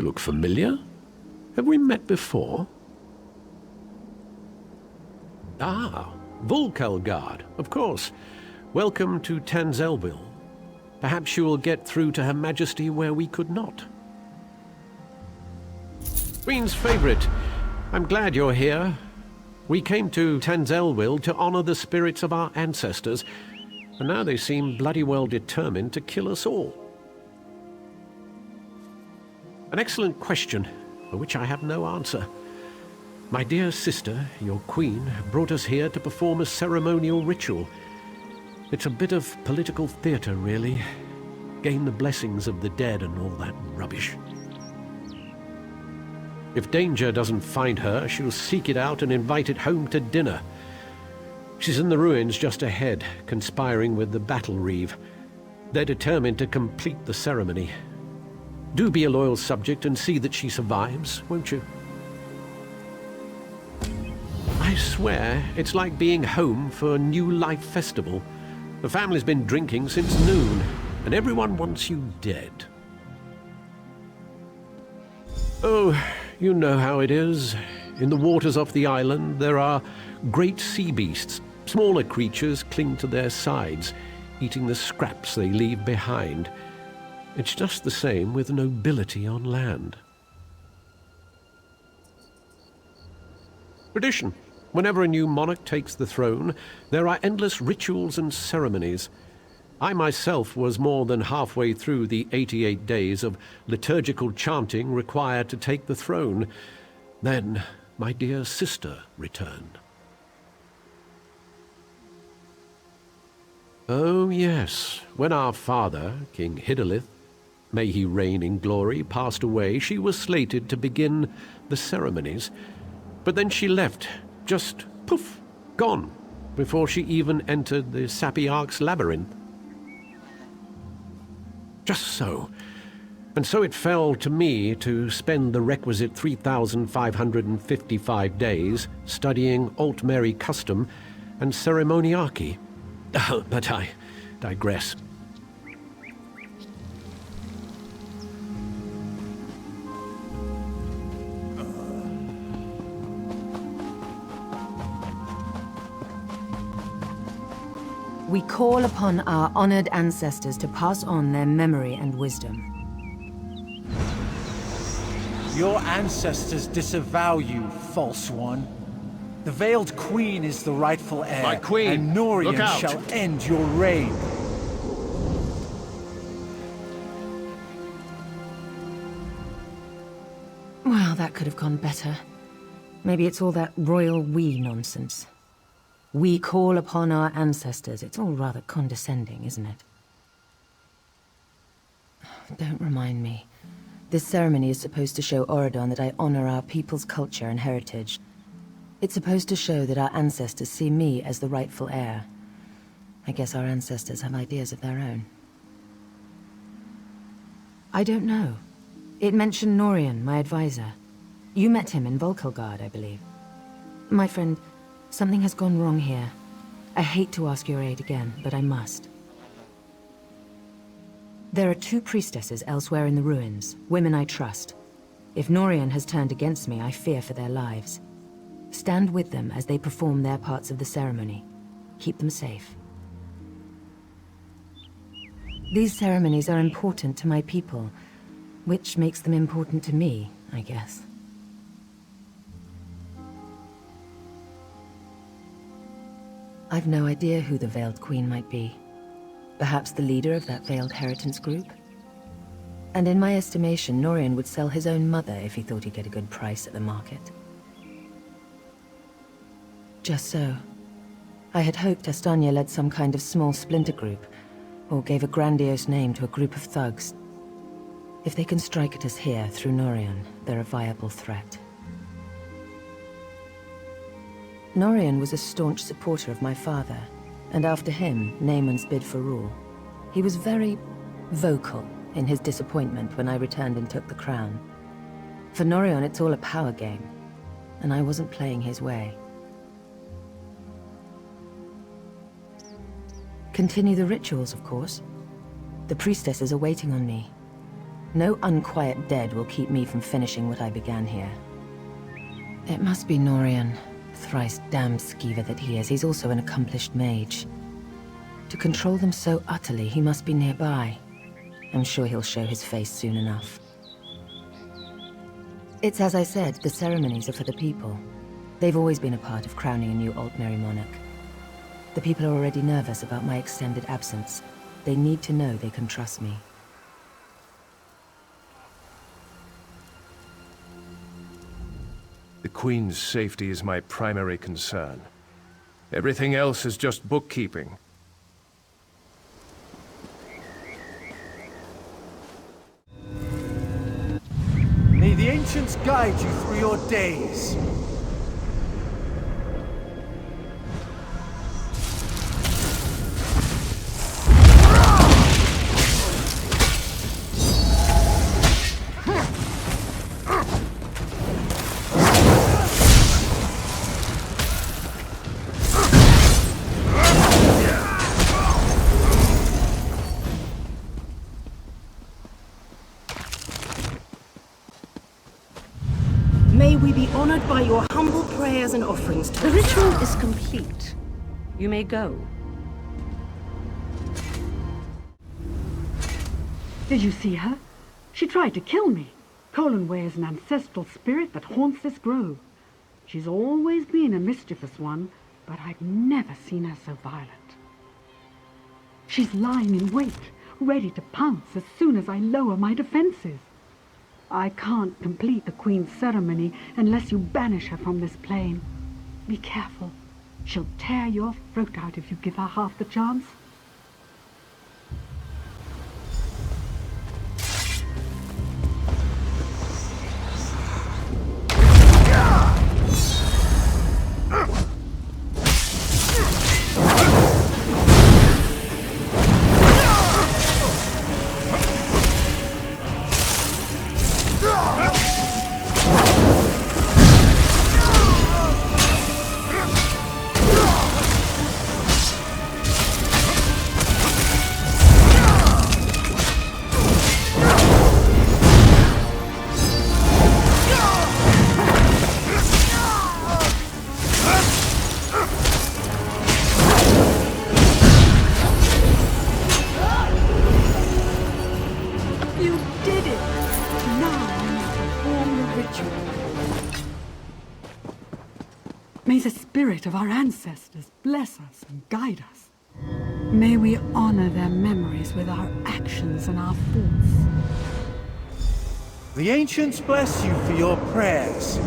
look familiar. Have we met before? Ah, Volkelgard, of course. Welcome to Tanzelville. Perhaps you will get through to Her Majesty where we could not. Queen's favorite. I'm glad you're here. We came to Tanzelville to honor the spirits of our ancestors, and now they seem bloody well determined to kill us all. An excellent question, for which I have no answer. My dear sister, your queen, brought us here to perform a ceremonial ritual. It's a bit of political theater, really. Gain the blessings of the dead and all that rubbish. If danger doesn't find her, she'll seek it out and invite it home to dinner. She's in the ruins just ahead, conspiring with the battle reeve. They're determined to complete the ceremony. Do be a loyal subject and see that she survives, won't you? I swear, it's like being home for a New Life festival. The family's been drinking since noon, and everyone wants you dead. Oh, you know how it is. In the waters off the island, there are great sea beasts. Smaller creatures cling to their sides, eating the scraps they leave behind. It's just the same with nobility on land. Tradition. Whenever a new monarch takes the throne, there are endless rituals and ceremonies. I myself was more than halfway through the 88 days of liturgical chanting required to take the throne. Then my dear sister returned. Oh yes, when our father, King Hidalith, may he reign in glory, passed away, she was slated to begin the ceremonies. But then she left, just poof, gone, before she even entered the Sapiarch's labyrinth. Just so. And so it fell to me to spend the requisite 3,555 days studying Altmeri custom and ceremoniarchy. But I digress. We call upon our honored ancestors to pass on their memory and wisdom. Your ancestors disavow you, false one. The Veiled Queen is the rightful heir, My queen, and Norian look out. shall end your reign. Well, that could have gone better. Maybe it's all that royal we nonsense. We call upon our ancestors. It's all rather condescending, isn't it? Don't remind me. This ceremony is supposed to show Auradon that I honor our people's culture and heritage. It's supposed to show that our ancestors see me as the rightful heir. I guess our ancestors have ideas of their own. I don't know. It mentioned Norian, my advisor. You met him in Volkelgard, I believe. My friend, something has gone wrong here. I hate to ask your aid again, but I must. There are 2 priestesses elsewhere in the ruins, women I trust. If Norian has turned against me, I fear for their lives. Stand with them as they perform their parts of the ceremony. Keep them safe. These ceremonies are important to my people, which makes them important to me, I guess. I've no idea who the Veiled Queen might be. Perhaps the leader of that Veiled Heritance group? And in my estimation, Norian would sell his own mother if he thought he'd get a good price at the market. Just so. I had hoped Astanya led some kind of small splinter group, or gave a grandiose name to a group of thugs. If they can strike at us here through Norian, they're a viable threat. Norian was a staunch supporter of my father, and after him, Naaman's bid for rule. He was very vocal in his disappointment when I returned and took the crown. For Norian, it's all a power game, and I wasn't playing his way. Continue the rituals, of course. The priestesses are waiting on me. No unquiet dead will keep me from finishing what I began here. It must be Norian. Thrice damned skeever that he is, he's also an accomplished mage. To control them so utterly, he must be nearby. I'm sure he'll show his face soon enough. It's as I said, the ceremonies are for the people. They've always been a part of crowning a new Altmeri monarch. The people are already nervous about my extended absence. They need to know they can trust me. The Queen's safety is my primary concern. Everything else is just bookkeeping. May the ancients guide you through your days. May we be honored by your humble prayers and offerings to The ritual is complete. You may go. Did you see her? She tried to kill me. Colonway is an ancestral spirit that haunts this grove. She's always been a mischievous one, but I've never seen her so violent. She's lying in wait, ready to pounce as soon as I lower my defenses. I can't complete the Queen's ceremony unless you banish her from this plane. Be careful. She'll tear your throat out if you give her half the chance. May the spirit of our ancestors bless us and guide us. May we honor their memories with our actions and our thoughts. The ancients bless you for your prayers.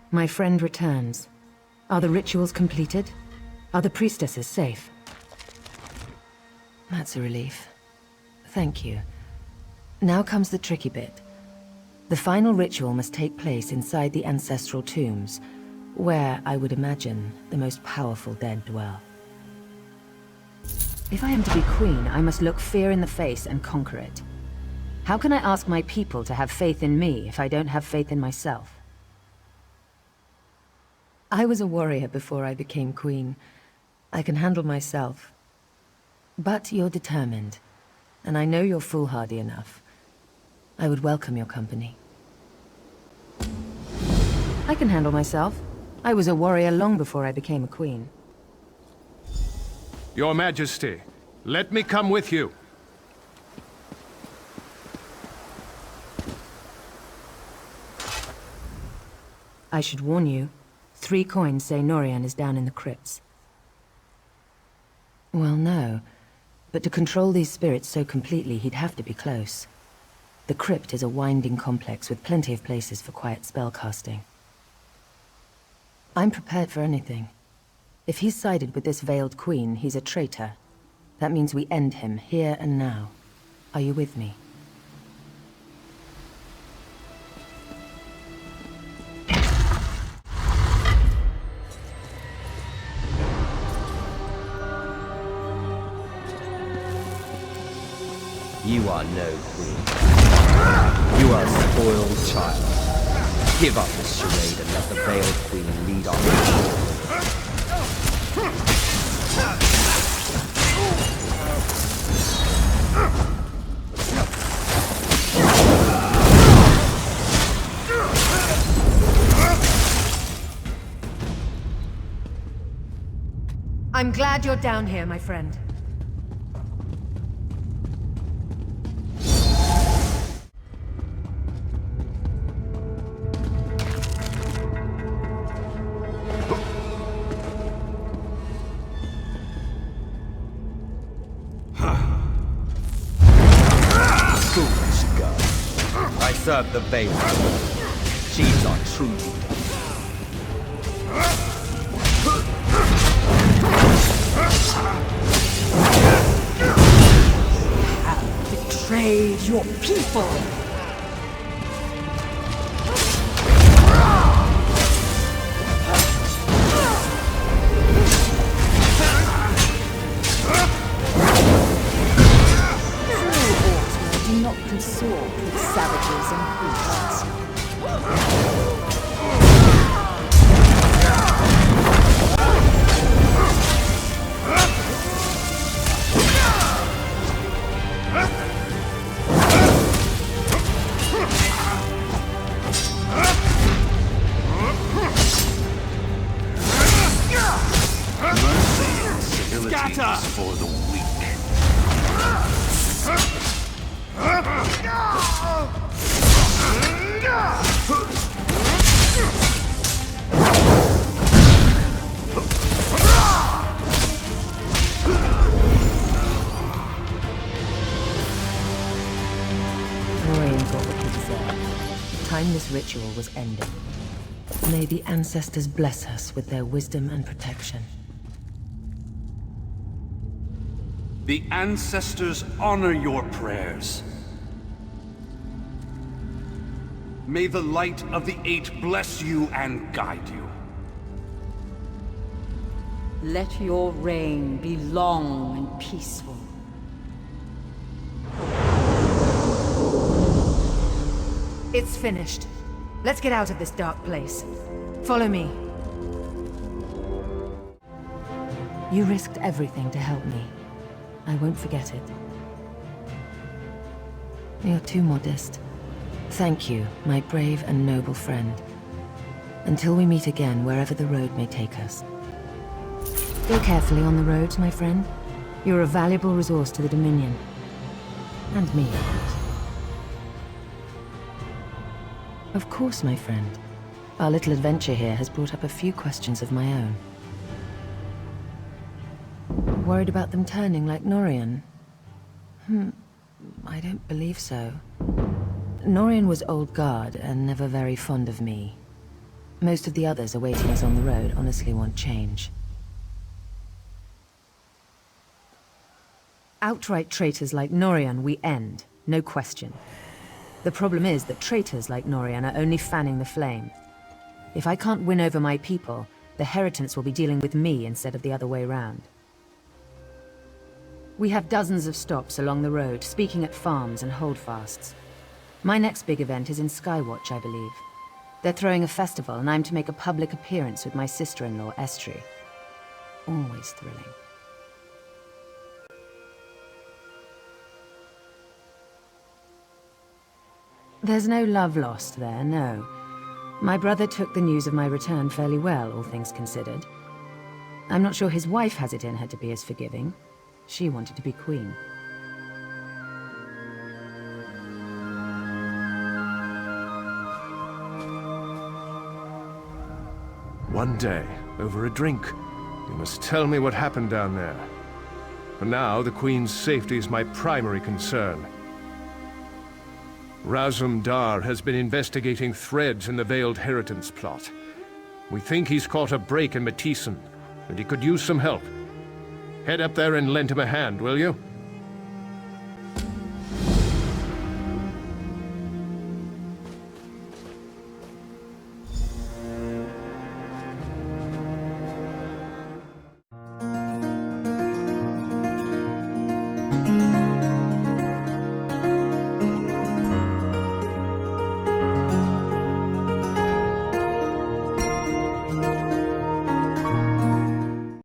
My friend returns. Are the rituals completed? Are the priestesses safe? That's a relief. Thank you. Now comes the tricky bit. The final ritual must take place inside the ancestral tombs, where, I would imagine, the most powerful dead dwell. If I am to be queen, I must look fear in the face and conquer it. How can I ask my people to have faith in me if I don't have faith in myself? I was a warrior before I became queen. I can handle myself. But you're determined, and I know you're foolhardy enough. I would welcome your company. I can handle myself. I was a warrior long before I became a queen. Your Majesty, let me come with you. I should warn you. 3 coins say Norian is down in the crypts. Well, no. But to control these spirits so completely, he'd have to be close. The crypt is a winding complex with plenty of places for quiet spellcasting. I'm prepared for anything. If he's sided with this veiled queen, he's a traitor. That means we end him here and now. Are you with me? You are no queen. You are a spoiled child. Give up this charade and let the Veiled Queen lead on. I'm glad you're down here, my friend. Foolish girl. I serve the Veiled Queen. She's our true leader. Betrayed your people! Do not consort with savages and priests. For the weak. Norian got what he deserved. The time this ritual was ending. May the ancestors bless us with their wisdom and protection. The ancestors honor your prayers. May the light of the Eight bless you and guide you. Let your reign be long and peaceful. It's finished. Let's get out of this dark place. Follow me. You risked everything to help me. I won't forget it. You're too modest. Thank you, my brave and noble friend. Until we meet again, wherever the road may take us. Go carefully on the roads, my friend. You're a valuable resource to the Dominion. And me, of course. Of course, my friend. Our little adventure here has brought up a few questions of my own. Worried about them turning like Norian? I don't believe so. Norian was old guard and never very fond of me. Most of the others awaiting us on the road honestly want change. Outright traitors like Norian we end, no question. The problem is that traitors like Norian are only fanning the flame. If I can't win over my people, the Heritants will be dealing with me instead of the other way round. We have dozens of stops along the road, speaking at farms and holdfasts. My next big event is in Skywatch, I believe. They're throwing a festival, and I'm to make a public appearance with my sister-in-law, Estri. Always thrilling. There's no love lost there, no. My brother took the news of my return fairly well, all things considered. I'm not sure his wife has it in her to be as forgiving. She wanted to be queen. One day, over a drink, you must tell me what happened down there. For now, the Queen's safety is my primary concern. Razum Dar has been investigating threads in the Veiled Heritance plot. We think he's caught a break in Matison, and he could use some help. Head up there and lend him a hand, will you?